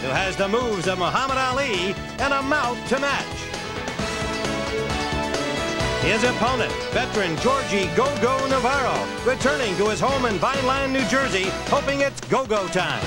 who has the moves of Muhammad Ali and a mouth to match. His opponent, veteran Georgie "Go-Go" Navarro, returning to his home in Vineland, New Jersey, hoping it's go-go time.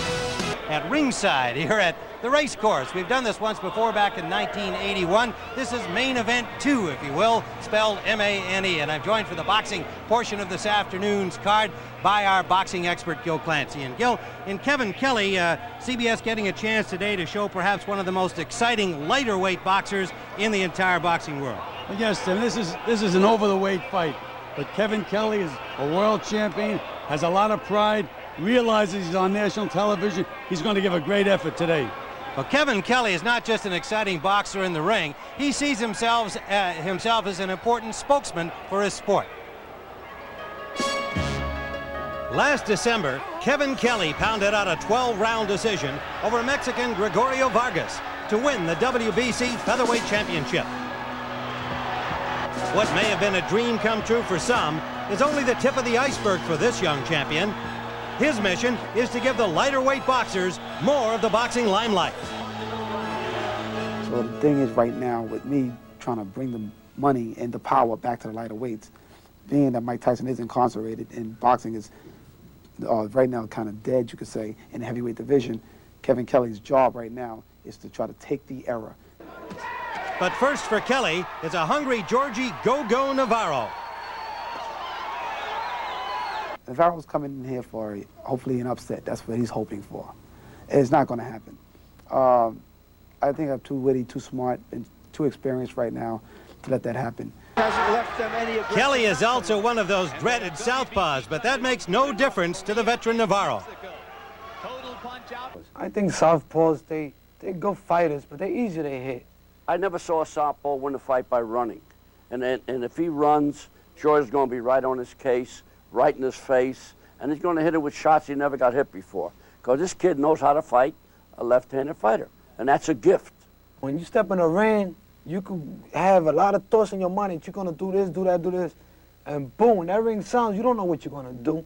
At ringside here at the race course. We've done this once before back in 1981. This is main event 2, if you will, spelled M-A-N-E. And I'm joined for the boxing portion of this afternoon's card by our boxing expert, Gil Clancy. And Gil, in Kevin Kelley, CBS getting a chance today to show perhaps one of the most exciting lighter weight boxers in the entire boxing world. Yes, Tim, this is an over-the-weight fight. But Kevin Kelley is a world champion, has a lot of pride, realizes he's on national television. He's going to give a great effort today. Well, Kevin Kelley is not just an exciting boxer in the ring. He sees himself as an important spokesman for his sport. Last December, Kevin Kelley pounded out a 12-round decision over Mexican Gregorio Vargas to win the WBC Featherweight Championship. What may have been a dream come true for some is only the tip of the iceberg for this young champion. His mission is to give the lighter weight boxers more of the boxing limelight. So the thing is right now with me trying to bring the money and the power back to the lighter weights, being that Mike Tyson is incarcerated and boxing is right now kind of dead, you could say, in the heavyweight division, Kevin Kelley's job right now is to try to take the era. But first for Kelley is a hungry Georgie "Go-Go" Navarro. Navarro's coming in here for hopefully an upset. That's what he's hoping for. It's not going to happen. I think I'm too witty, too smart, and too experienced right now to let that happen. Kelley is also one of those dreaded southpaws, but that makes no difference to the veteran Navarro. I think southpaws, they're good fighters, but they're easy to hit. I never saw a southpaw win a fight by running. And if he runs, George's going to be right on his case, right in his face, and he's going to hit it with shots he never got hit before. Because this kid knows how to fight a left-handed fighter, and that's a gift. When you step in a ring, you can have a lot of thoughts in your mind that you're going to do this, do that, do this, and boom, when that ring sounds, you don't know what you're going to do.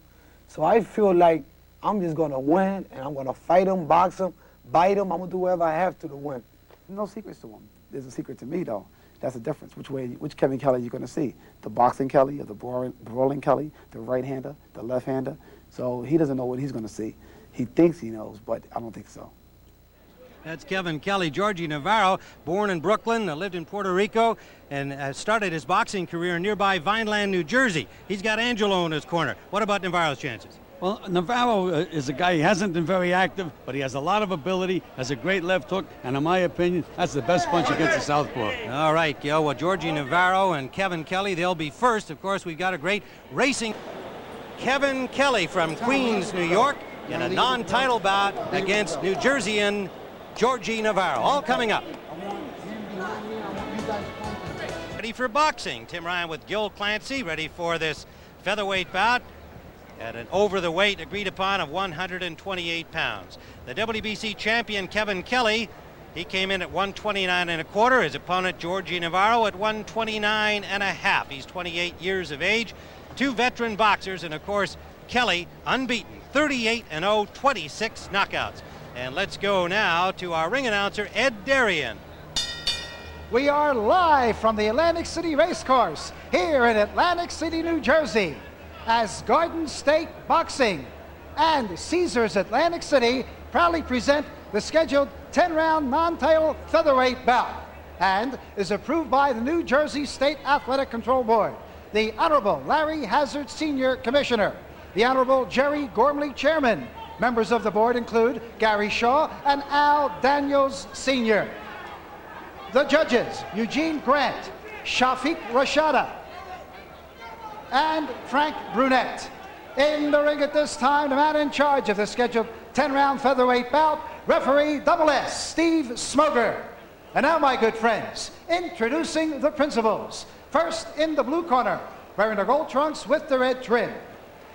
So I feel like I'm just going to win, and I'm going to fight him, box him, bite him. I'm going to do whatever I have to win. No secrets to him. There's a secret to me, though. That's the difference. Which Kevin Kelley you're going to see? The boxing Kelley or the brawling Kelley, the right-hander, the left-hander? So he doesn't know what he's going to see. He thinks he knows, but I don't think so. That's Kevin Kelley. Georgie Navarro, born in Brooklyn, lived in Puerto Rico, and started his boxing career in nearby Vineland, New Jersey. He's got Angelo in his corner. What about Navarro's chances? Well, Navarro is a guy, he hasn't been very active, but he has a lot of ability, has a great left hook, and in my opinion, that's the best punch against the southpaw. All right, Gil. Well, Georgie Navarro and Kevin Kelley, they'll be first. Of course, we've got a great racing. Kevin Kelley from Queens, New York, in a non-title bout against New Jerseyan Georgie Navarro. All coming up. Ready for boxing. Tim Ryan with Gil Clancy, ready for this featherweight bout at an over the weight agreed upon of 128 pounds. The WBC champion Kevin Kelley, he came in at 129 1/4. His opponent Georgie Navarro at 129 1/2. He's 28 years of age. Two veteran boxers, and of course Kelley unbeaten, 38-0, 26 knockouts. And let's go now to our ring announcer Ed Darien. We are live from the Atlantic City Racecourse here in Atlantic City, New Jersey, as Garden State Boxing and Caesars Atlantic City proudly present the scheduled 10-round non-title featherweight bout, and is approved by the New Jersey State Athletic Control Board, the Honorable Larry Hazard Sr. Commissioner, the Honorable Jerry Gormley Chairman. Members of the board include Gary Shaw and Al Daniels Sr. The judges, Eugene Grant, Shafiq Rashada, and Frank Brunette. In the ring at this time, the man in charge of the scheduled 10-round featherweight bout, referee Double S, Steve Smoger. And now, my good friends, introducing the principals. First, in the blue corner, wearing the gold trunks with the red trim.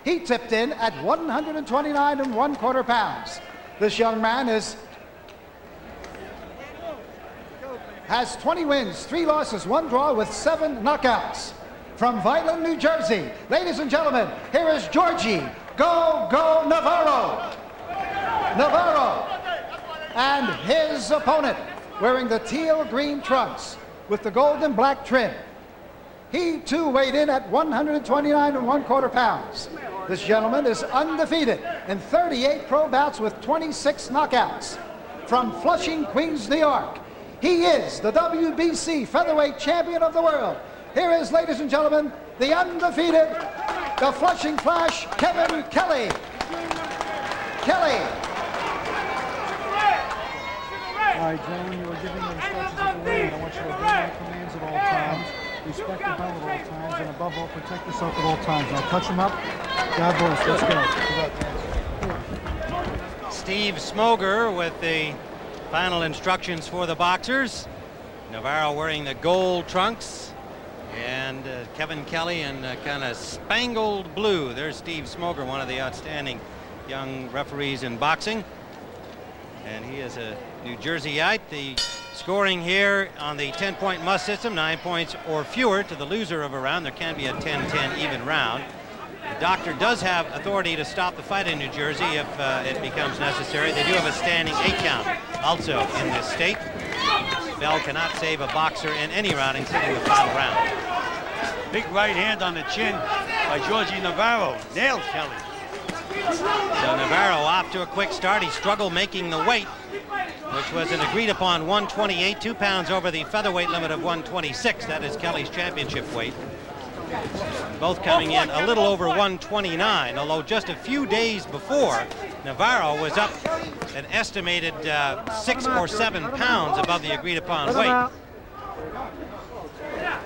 He tipped in at 129 1/4 pounds. This young man has 20 wins, 3 losses, 1 draw with 7 knockouts. From Vineland, New Jersey, ladies and gentlemen, here is Georgie "Go-Go" Navarro. Navarro. And his opponent, wearing the teal green trunks with the gold and black trim. He too weighed in at 129 1/4 pounds. This gentleman is undefeated in 38 pro bouts with 26 knockouts. From Flushing, Queens, New York, he is the WBC featherweight champion of the world. Here is, ladies and gentlemen, the undefeated, the Flushing Flash, Kevin Kelley. Kelley. All right, gentlemen, you were giving the instructions of the ring. I want you to obey my commands at all times, respect the belt at all times, and above all, protect yourself at all times. Now touch him up. God bless. Let's go. Steve Smoger with the final instructions for the boxers. Navarro wearing the gold trunks, and Kevin Kelley in kind of spangled blue. There's Steve Smoger, one of the outstanding young referees in boxing. And he is a New Jerseyite. The scoring here on the 10-point must system, 9 points or fewer to the loser of a round. There can be a 10-10 even round. The doctor does have authority to stop the fight in New Jersey if it becomes necessary. They do have a standing 8 count also in this state. Bell cannot save a boxer in any round, including the final round. Big right hand on the chin by Georgie Navarro. Nailed Kelley. So Navarro off to a quick start. He struggled making the weight, which was an agreed upon 128, 2 pounds over the featherweight limit of 126. That is Kelley's championship weight. Both coming in a little over 129, although just a few days before, Navarro was up an estimated 6 or 7 pounds above the agreed upon weight.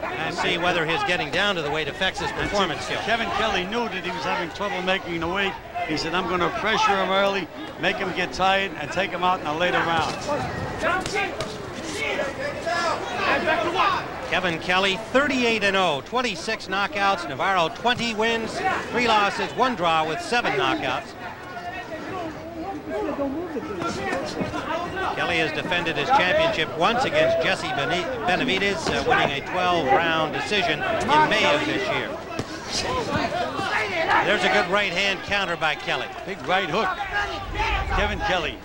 And see whether his getting down to the weight affects his performance skill. Kevin Kelley knew that he was having trouble making the weight. He said, I'm going to pressure him early, make him get tired, and take him out in a later round. Kevin Kelley, 38-0, 26 knockouts. Navarro, 20 wins, 3 losses, 1 draw with 7 knockouts. Kelley has defended his championship once against Jesse Benavidez, winning a 12-round decision in May of this year. There's a good right hand counter by Kelley. Big right hook. Kevin Kelley.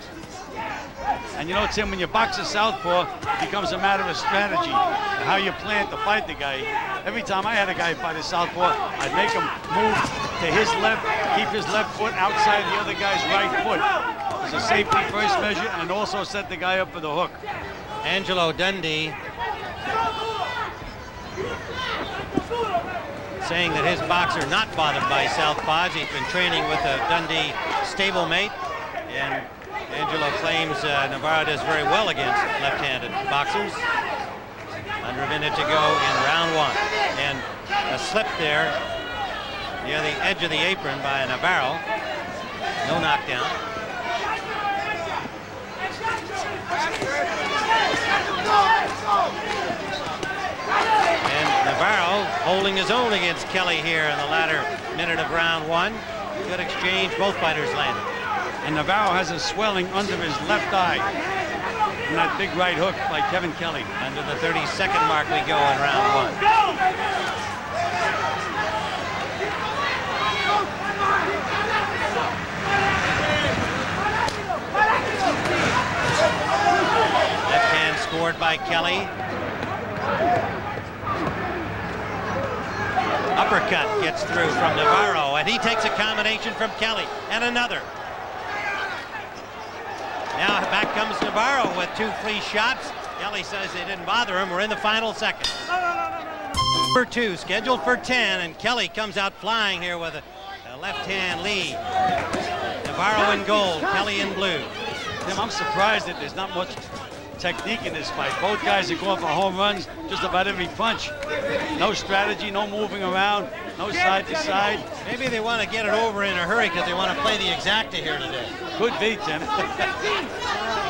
And you know, Tim, when you box a southpaw, it becomes a matter of strategy, how you plan to fight the guy. Every time I had a guy fight a southpaw, I'd make him move to his left, keep his left foot outside the other guy's right foot. It's a safety first measure, and also set the guy up for the hook. Angelo Dundee saying that his boxer not bothered by southpaws. He's been training with a Dundee stablemate, and Angelo claims Navarro does very well against left-handed boxers. Under a minute to go in round 1. And a slip there near the edge of the apron by Navarro. No knockdown. And Navarro holding his own against Kelley here in the latter minute of round 1. Good exchange, both fighters landed. And Navarro has a swelling under his left eye. And that big right hook by Kevin Kelley. Under the 30-second mark we go in round 1. Left hand scored by Kelley. Uppercut gets through from Navarro, and he takes a combination from Kelley, and another. Now back comes Navarro with 2 free shots. Kelley says they didn't bother him. We're in the final seconds. Number 2, scheduled for 10, and Kelley comes out flying here with a left-hand lead. Navarro in gold, Kelley in blue. Tim, I'm surprised that there's not much technique in this fight. Both guys are going for home runs just about every punch. No strategy, no moving around, no side to side. Maybe they want to get it over in a hurry because they want to play the exacta here today. Could be, Tim.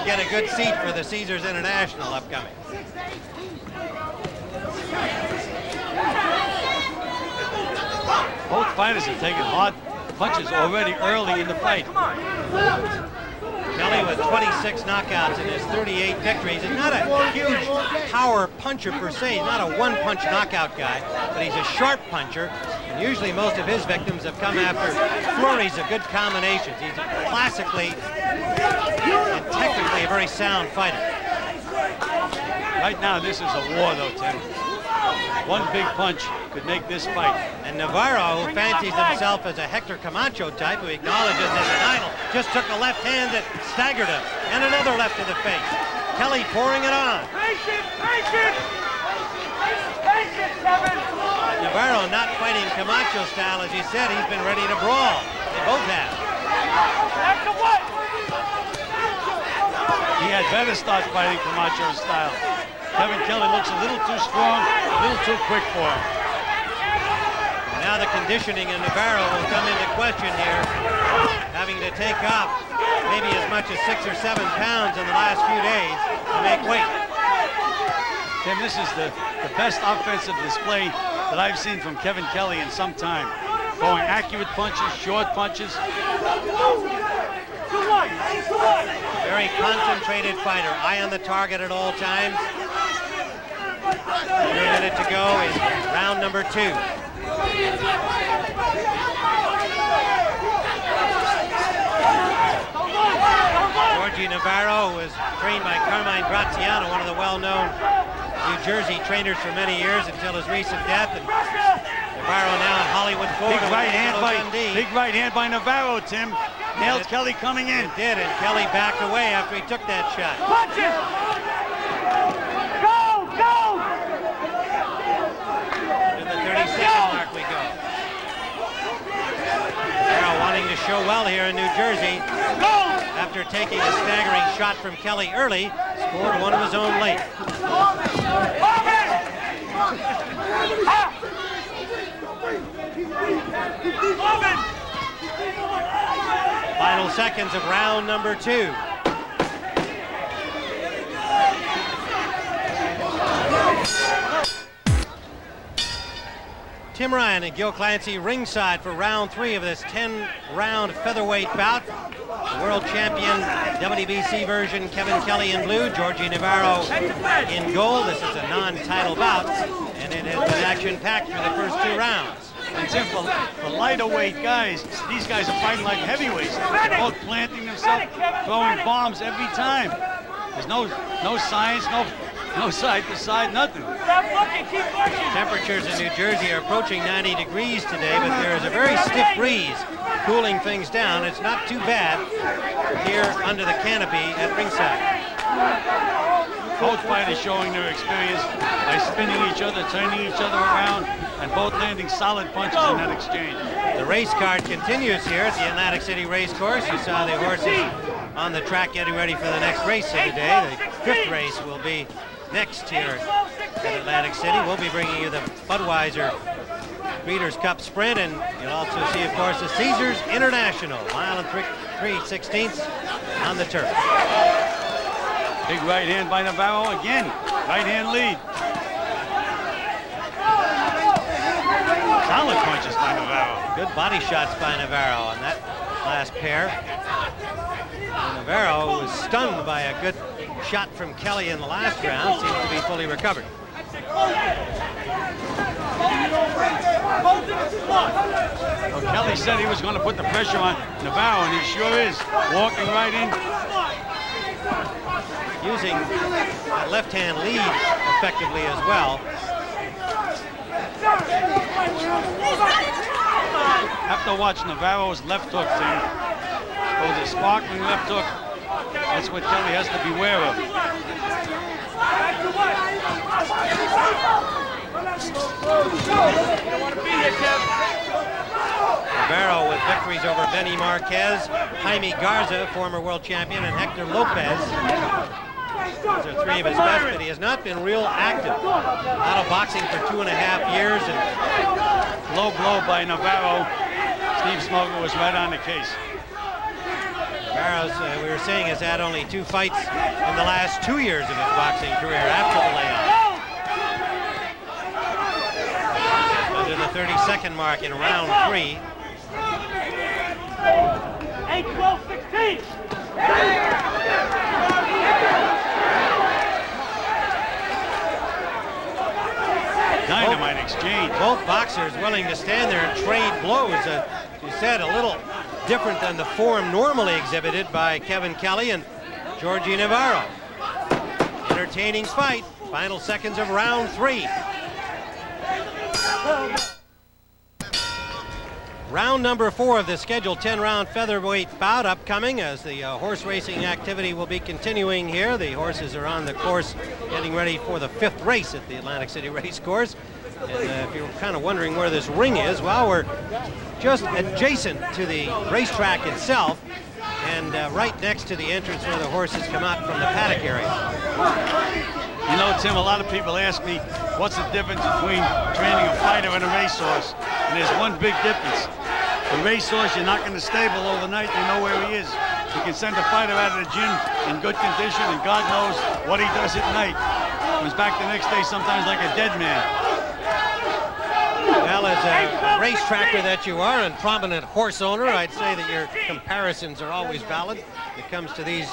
Get a good seat for the Caesars International upcoming. Both fighters have taken hard punches already early in the fight. Kelley with 26 knockouts in his 38 victories. He's not a huge power puncher per se. He's not a one-punch knockout guy, but he's a sharp puncher. And usually most of his victims have come after flurries of good combinations. He's classically and technically a very sound fighter. Right now, this is a war, though, Tim. One big punch could make this fight. And Navarro, who fancies himself as a Hector Camacho type, who acknowledges as an idol, just took a left hand that staggered him, and another left to the face. Kelley pouring it on. Navarro not fighting Camacho style, as he said. He's been ready to brawl. They both have. He had better start fighting Camacho style. Kevin Kelley looks a little too strong, a little too quick for him. Now the conditioning in Navarro will come into question here, having to take off maybe as much as 6 or 7 pounds in the last few days to make weight. Tim, this is the best offensive display that I've seen from Kevin Kelley in some time. Throwing accurate punches, short punches. Very concentrated fighter, eye on the target at all times. Under a minute to go in round number 2. Georgie Navarro was trained by Carmine Graziano, one of the well-known New Jersey trainers for many years until his recent death. And Navarro now in Hollywood, Florida. Big right hand by Navarro, Tim. Nailed Kelley coming in. It did, and Kelley backed away after he took that shot. Punches! Go! Go! To the 30-second mark we go. Navarro wanting to show well here in New Jersey. After taking a staggering shot from Kelley early, scored one of his own late. Final seconds of round number 2. Tim Ryan and Gil Clancy ringside for round 3 of this 10-round featherweight bout. The world champion WBC version, Kevin Kelley in blue, Georgie Navarro in gold. This is a non-title bout, and it has been action-packed for the first 2 rounds. And Tim, for lighter weight guys, these guys are fighting like heavyweights. They're both planting themselves, throwing bombs every time. There's no science, no side to side, nothing. Temperatures in New Jersey are approaching 90 degrees today, but there is a very stiff breeze cooling things down. It's not too bad here under the canopy at ringside. Both fighters showing their experience by spinning each other, turning each other around, and both landing solid punches in that exchange. The race card continues here at the Atlantic City Race Course. You saw the horses on the track getting ready for the next race of the day. The 5th race will be next here at Atlantic City. We'll be bringing you the Budweiser Breeders' Cup Sprint, and you'll also see, of course, the Caesars International, 1 3/16 on the turf. Big right hand by Navarro again. Right hand lead. Solid punches by Navarro. Good body shots by Navarro on that last pair. And Navarro was stunned by a good shot from Kelley in the last round. Seems to be fully recovered. Well, Kelley said he was going to put the pressure on Navarro, and he sure is. Walking right in. Using that left-hand lead effectively as well. Have to watch Navarro's left hook, Tim. It was a sparkling left hook. That's what Kelley has to beware of. Navarro with victories over Benny Marquez, Jaime Garza, former world champion, and Hector Lopez. Those are 3 of his best, but he has not been real active. Out of boxing for 2.5 years. And low blow by Navarro. Steve Smoker was right on the case. Navarro's, we were saying, has had only 2 fights in the last 2 years of his boxing career after the layoff. Under the 30-second mark in round 3. 8, 12, 16. Dynamite exchange. Both boxers willing to stand there and trade blows. You said a little different than the form normally exhibited by Kevin Kelley and Georgie Navarro. Entertaining fight. Final seconds of round 3. Round number 4 of the scheduled 10-round featherweight bout upcoming as the horse racing activity will be continuing here. The horses are on the course getting ready for the 5th race at the Atlantic City Race Course. And if you're kind of wondering where this ring is, well, we're just adjacent to the racetrack itself and right next to the entrance where the horses come out from the paddock area. You know, Tim, a lot of people ask me, what's the difference between training a fighter and a racehorse? And there's one big difference. The racehorse, you're not going to stable overnight. You know where he is. You can send a fighter out of the gym in good condition, and God knows what he does at night. Comes back the next day sometimes like a dead man. Well, as a racetracker that you are and prominent horse owner, I'd say that your comparisons are always valid when it comes to these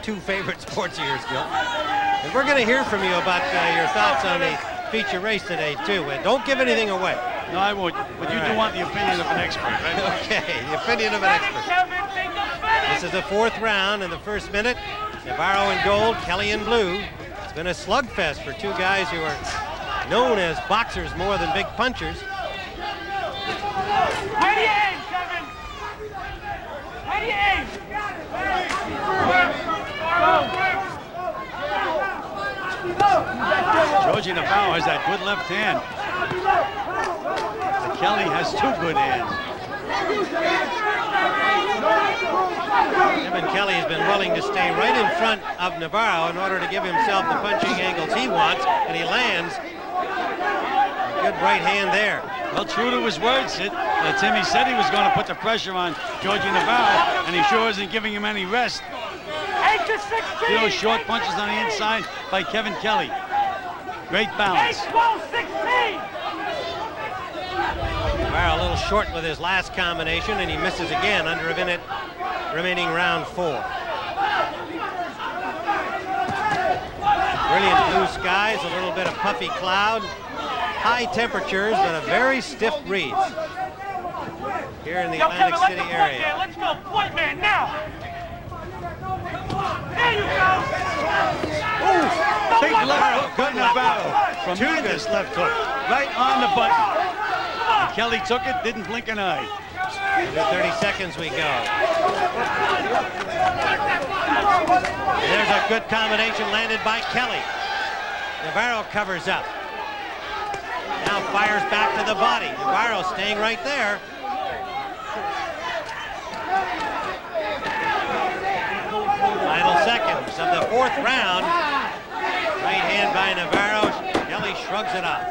2 favorite sports of yours, Bill. And we're going to hear from you about your thoughts on the feature race today, too. Don't give anything away. No, I won't. But you do want the opinion of an expert, right? Okay, the opinion of an expert. This is the 4th round in the first minute. Navarro in gold, Kelley in blue. It's been a slugfest for 2 guys who are known as boxers more than big punchers. Where do you aim, Kevin? Where do you aim? Georgie Navarro has that good left hand. But Kelley has 2 good hands. Kevin Kelley has been willing to stay right in front of Navarro in order to give himself the punching angles he wants, and he lands a good right hand there. Well, true to his word, Sid. Timmy said he was going to put the pressure on Georgie Navarro, and he sure isn't giving him any rest. 8 to 16. See those short punches on the inside by Kevin Kelley. Great balance. 8, 12, 16. Navarro a little short with his last combination, and he misses again under a minute remaining round 4. Brilliant blue skies, a little bit of puffy cloud, high temperatures, but a very stiff breeze here in the Atlantic Kevin, City area. Let's go, point man, now. There you go. Big left hook, good Navarro. Tremendous left hook, right on the button. And Kelley took it, didn't blink an eye. Under 30 seconds we go. And there's a good combination landed by Kelley. Navarro covers up. Now fires back to the body. Navarro staying right there. Final seconds of the 4th round. Right hand by Navarro. Kelley shrugs it off.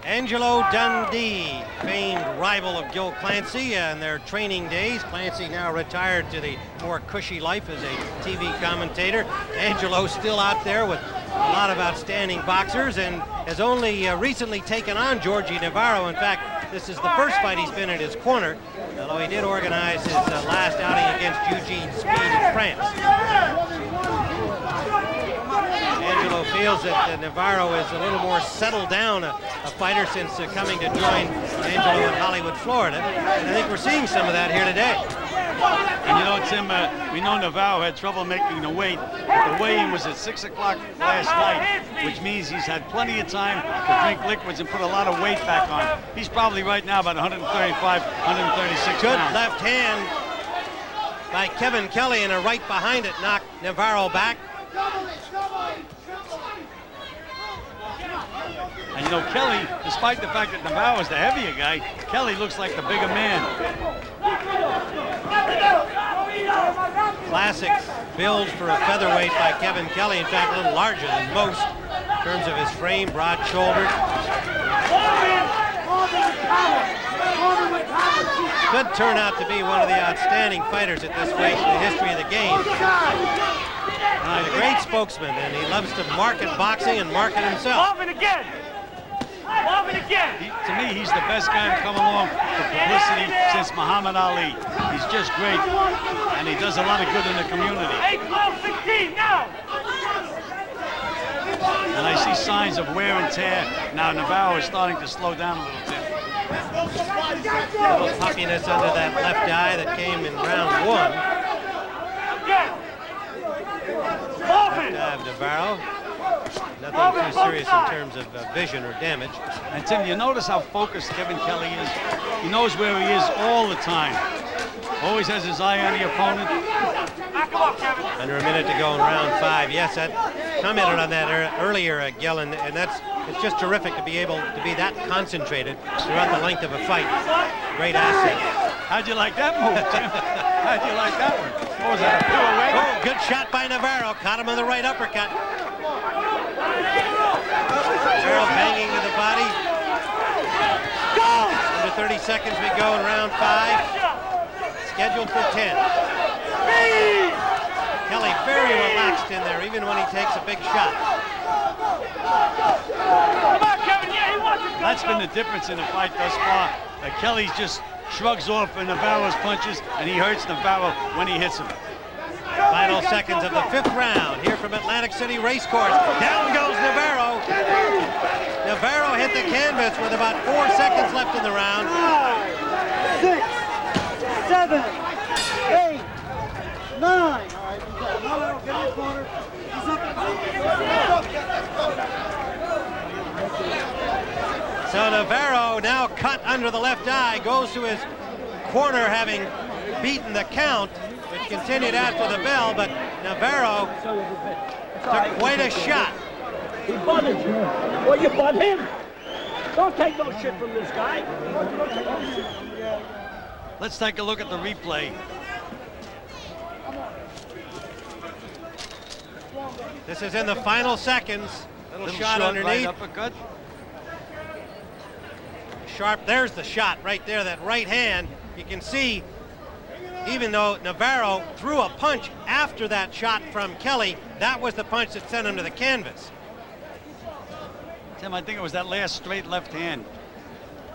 Angelo Dundee, famed rival of Gil Clancy in their training days. Clancy now retired to the more cushy life as a TV commentator. Angelo still out there with a lot of outstanding boxers and has only recently taken on Georgie Navarro. In fact, this is the first fight he's been at his corner, although he did organize his last outing against Eugene Speed in France. Angelo feels that Navarro is a little more settled down a fighter since coming to join Angelo in Hollywood, Florida. And I think we're seeing some of that here today. And you know, Tim, we know Navarro had trouble making the weight. But the weigh-in was at 6 o'clock last night, which means he's had plenty of time to drink liquids and put a lot of weight back on. He's probably right now about 135, 136 Good pounds. left hand by Kevin Kelley, and a right behind it knocked Navarro back. And you know, Kelley, despite the fact that Navarro is the heavier guy, Kelley looks like the bigger man. Classic build for a featherweight by Kevin Kelley. In fact, a little larger than most in terms of his frame, broad-shouldered. Could turn out to be one of the outstanding fighters at this weight in the history of the game. He's a great spokesman, and he loves to market boxing and market himself. Love it again. Love it again. To me, he's the best guy to come along for publicity since Muhammad Ali. He's just great, and he does a lot of good in the community. 8, 12, 16, now. And I see signs of wear and tear. Now Navarro is starting to slow down a little bit. A little puffiness under that left eye that came in round 1. Left eye of Navarro. Nothing too serious in terms of vision or damage. And Tim, you notice how focused Kevin Kelley is. He knows where he is all the time. Always has his eye on the opponent. Under a minute to go in round 5. Yes, I commented on that earlier, Gil, and it's just terrific to be able to be that concentrated throughout the length of a fight. Great asset. How'd you like that move, Tim? How'd you like that one? What was that, a pirouette? Oh, good shot by Navarro. Caught him with the right uppercut. Navarro banging to the body. Under 30 seconds we go in round 5. Scheduled for 10. Kelley very relaxed in there, even when he takes a big shot. That's been the difference in the fight thus far. Kelley just shrugs off Navarro's punches, and he hurts Navarro when he hits him. Final seconds of the 5th round here from Atlantic City Racecourse. Down goes Navarro. Navarro hit the canvas with about 4 seconds left in the round. 5, 6, 7, 8, 9. Navarro, get in the corner. So Navarro, now cut under the left eye, goes to his corner, having beaten the count, which continued after the bell, but Navarro took quite a shot. He butted you. Well, you butt him. Don't take no shit from this guy. Let's take a look at the replay. This is in the final seconds. Little shot underneath. Right uppercut. Sharp, there's the shot right there, that right hand. You can see, even though Navarro threw a punch after that shot from Kelley, that was the punch that sent him to the canvas. Tim, I think it was that last straight left hand.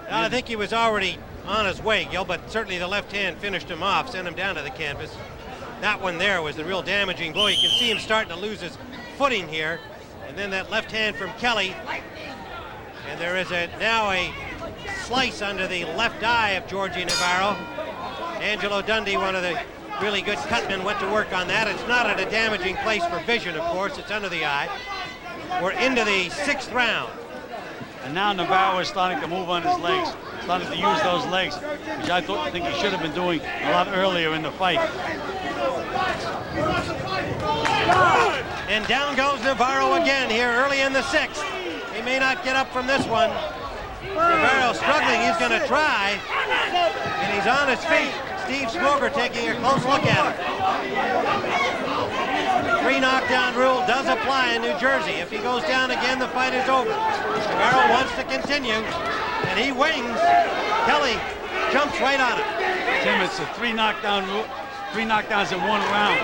I think he was already on his way, Gil, but certainly the left hand finished him off, sent him down to the canvas. That one there was the real damaging blow. You can see him starting to lose his footing here. And then that left hand from Kelley. And there is now a slice under the left eye of Georgie Navarro. Angelo Dundee, one of the really good cutmen, went to work on that. It's not at a damaging place for vision, of course. It's under the eye. We're into the 6th round. And now Navarro is starting to move on his legs, starting to use those legs, which I think he should have been doing a lot earlier in the fight. And down goes Navarro again here early in the 6th. He may not get up from this one. Navarro struggling, he's going to try, and he's on his feet. Steve Smoger taking a close look at him. 3 knockdown rule does apply in New Jersey. If he goes down again, the fight is over. Navarro wants to continue, and he wings. Kelley jumps right on him. Tim, it's a 3 knockdown rule, 3 knockdowns in 1 round.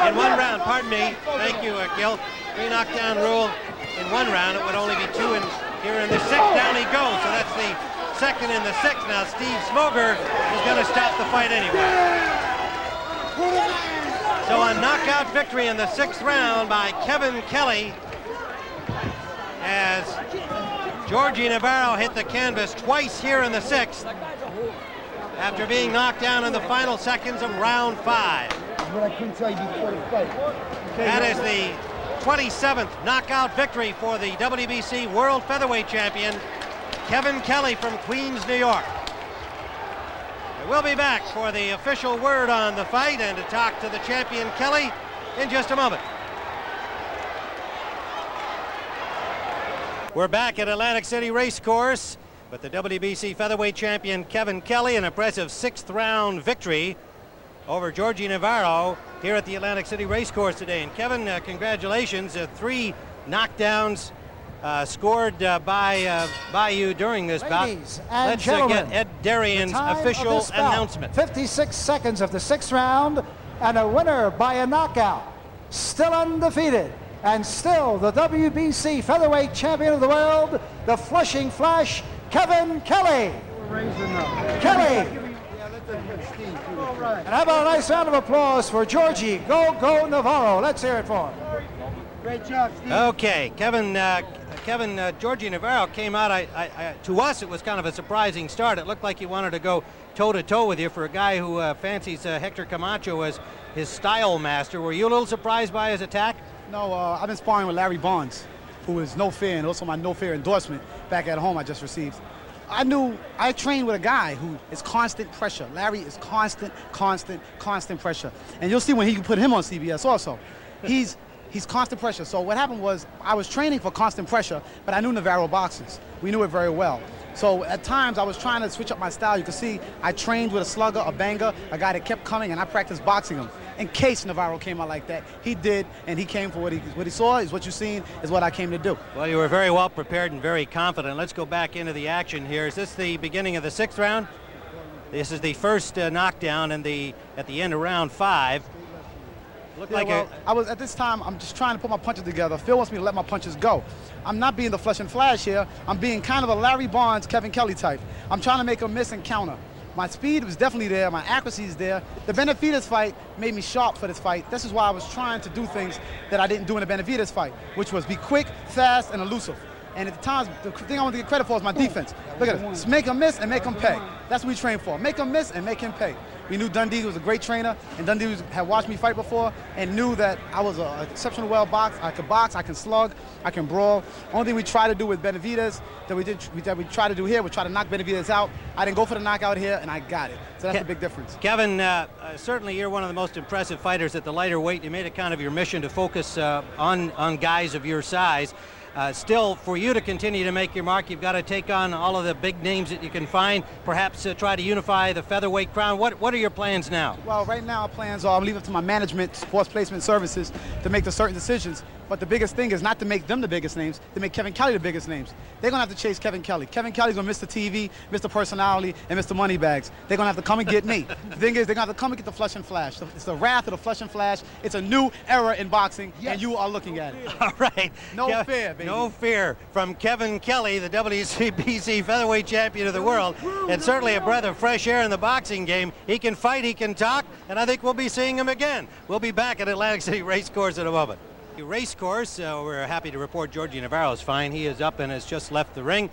In 1 round, pardon me. Thank you, Gil. 3 knockdown rule in 1 round. It would only be 2 here in the 6th. Down he goes. So that's the 2nd in the 6th. Now Steve Smoger is going to stop the fight anyway. So a knockout victory in the 6th round by Kevin Kelley, as Georgie Navarro hit the canvas twice here in the 6th after being knocked down in the final seconds of round 5. What I couldn't tell you before the fight. That is the 27th knockout victory for the WBC World Featherweight Champion, Kevin Kelley from Queens, New York. We'll be back for the official word on the fight and to talk to the champion Kelley in just a moment. We're back at Atlantic City Racecourse with the WBC Featherweight Champion Kevin Kelley, an impressive 6th round victory over Georgie Navarro here at the Atlantic City Racecourse today. And Kevin, congratulations, 3 knockdowns scored by you during this bout. Ladies and Let's gentlemen, get Ed Darian's official announcement. 56 seconds of the 6th round, and a winner by a knockout. Still undefeated, and still the WBC Featherweight Champion of the World, the Flushing Flash, Kevin Kelley. Kelley. And how about a nice round of applause for Georgie Go Navarro? Let's hear it for him. Great job, Steve. Okay, Georgie Navarro came out. To us, it was kind of a surprising start. It looked like he wanted to go toe-to-toe with you for a guy who fancies Hector Camacho as his style master. Were you a little surprised by his attack? No, I've been sparring with Larry Bonds, who is No Fear, and also my No Fear endorsement back at home I just received. I trained with a guy who is constant pressure. Larry is constant pressure. And you'll see when he can put him on CBS also. He's constant pressure. So what happened was I was training for constant pressure, but I knew Navarro boxes. We knew it very well. So at times I was trying to switch up my style. You can see I trained with a slugger, a banger, a guy that kept coming, and I practiced boxing him. In case Navarro came out like that, he did, and he came for what he saw. Is what you've seen, is what I came to do. Well, you were very well prepared and very confident. Let's go back into the action here. Is this the beginning of the 6th round? This is the first knockdown at the end of round 5. I was at this time. I'm just trying to put my punches together. Phil wants me to let my punches go. I'm not being the flush and flash here. I'm being kind of a Larry Bonds, Kevin Kelley type. I'm trying to make him miss and counter. My speed was definitely there. My accuracy is there. The Benavidez fight made me sharp for this fight. This is why I was trying to do things that I didn't do in the Benavidez fight, which was be quick, fast, and elusive. And at the times, the thing I want to get credit for is my defense. Look at this. Make him miss and make him pay. That's what we train for. Make him miss and make him pay. We knew Dundee was a great trainer, and Dundee had watched me fight before and knew that I was an exceptional well box. I can slug, I can brawl. Only thing we try to do with Benavidez that we try to do here, we try to knock Benavidez out. I didn't go for the knockout here, and I got it. So that's a big difference. Kevin, certainly you're one of the most impressive fighters at the lighter weight. You made it kind of your mission to focus on guys of your size. Still, for you to continue to make your mark, you've got to take on all of the big names that you can find, perhaps try to unify the featherweight crown. What are your plans now? Well, right now our plans are I'm leaving it to my management, sports placement services, to make the certain decisions. But the biggest thing is not to make them the biggest names, to make Kevin Kelley the biggest names. They're going to have to chase Kevin Kelley. Kevin Kelley's going to miss the TV, Mr. Personality, and Mr. Moneybags. They're going to have to come and get me. The thing is, they're going to have to come and get the flush and flash. It's the wrath of the flush and flash. It's a new era in boxing, and you are looking at it. All right. No fear, baby. No fear from Kevin Kelley, the WBC featherweight champion of the world, and certainly a breath of fresh air in the boxing game. He can fight, he can talk, and I think we'll be seeing him again. We'll be back at Atlantic City Racecourse in a moment. Racecourse, we're happy to report Georgie Navarro is fine. He is up and has just left the ring.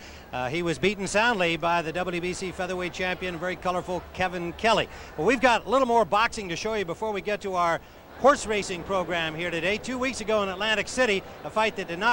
He was beaten soundly by the WBC featherweight champion, very colorful Kevin Kelley. Well, we've got a little more boxing to show you before we get to our horse racing program here today. 2 weeks ago in Atlantic City, a fight that did not